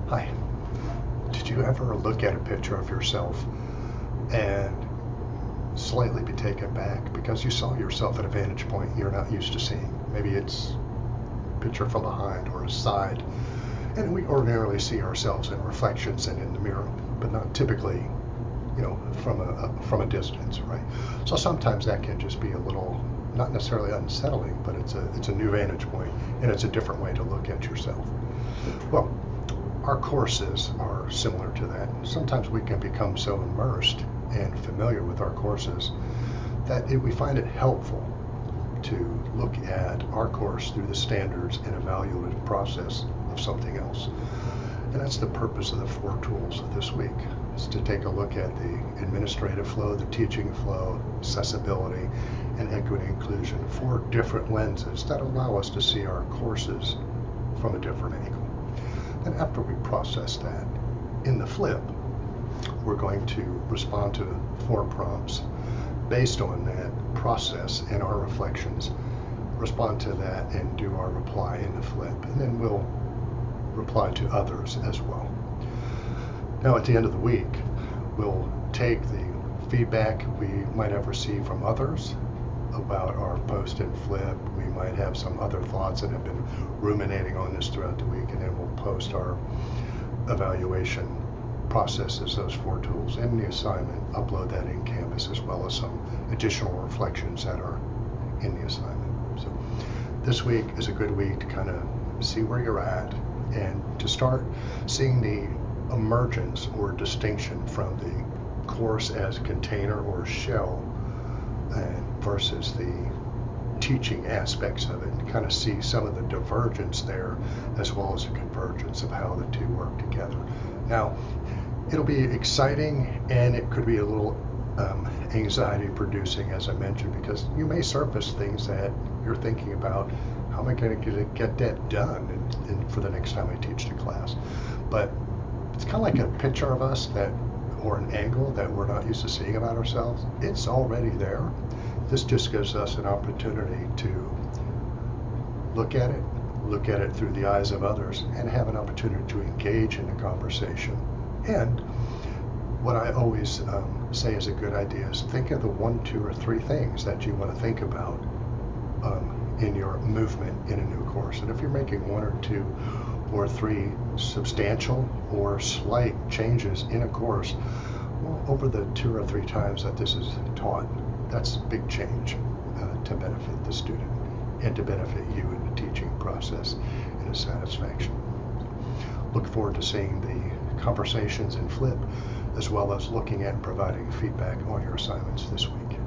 Hi. Did you ever look at a picture of yourself and slightly be taken back because you saw yourself at a vantage point you're not used to seeing? Maybe it's a picture from behind or a side. And we ordinarily see ourselves in reflections and in the mirror, but not typically, from a distance, right? So sometimes that can just be a little, not necessarily unsettling, but it's a new vantage point and it's a different way to look at yourself. Well, our courses are similar to that. Sometimes we can become so immersed and familiar with our courses that we find it helpful to look at our course through the standards and evaluative process of something else. And that's the purpose of the 4 tools this week, is to take a look at the administrative flow, the teaching flow, accessibility, and equity inclusion, 4 different lenses that allow us to see our courses from a different angle. And after we process that, in the flip, we're going to respond to 4 prompts based on that process and our reflections, respond to that and do our reply in the flip, and then we'll reply to others as well. Now at the end of the week, we'll take the feedback we might have received from others about our post and flip. We might have some other thoughts that have been ruminating on this throughout the week, and then we'll post our evaluation processes, those 4 tools in the assignment, upload that in Canvas, as well as some additional reflections that are in the assignment. So this week is a good week to kind of see where you're at and to start seeing the emergence or distinction from the course as container or shell and versus the teaching aspects of it, and kind of see some of the divergence there as well as the convergence of how the 2 work together. Now, it'll be exciting and it could be a little anxiety producing, as I mentioned, because you may surface things that you're thinking about. How am I going to get that done and for the next time I teach the class? But it's kind of like a picture of us or an angle that we're not used to seeing about ourselves. It's already there. This just gives us an opportunity to look at it through the eyes of others, and have an opportunity to engage in the conversation. And what I always say is a good idea is think of the 1, 2, or 3 things that you want to think about in your movement in a new course. And if you're making 1 or 2 or 3 substantial or slight changes in a course, well, over the 2 or 3 times that this is taught, that's a big change to benefit the student and to benefit you in the teaching process and the satisfaction. Look forward to seeing the conversations in Flip, as well as looking at and providing feedback on your assignments this week.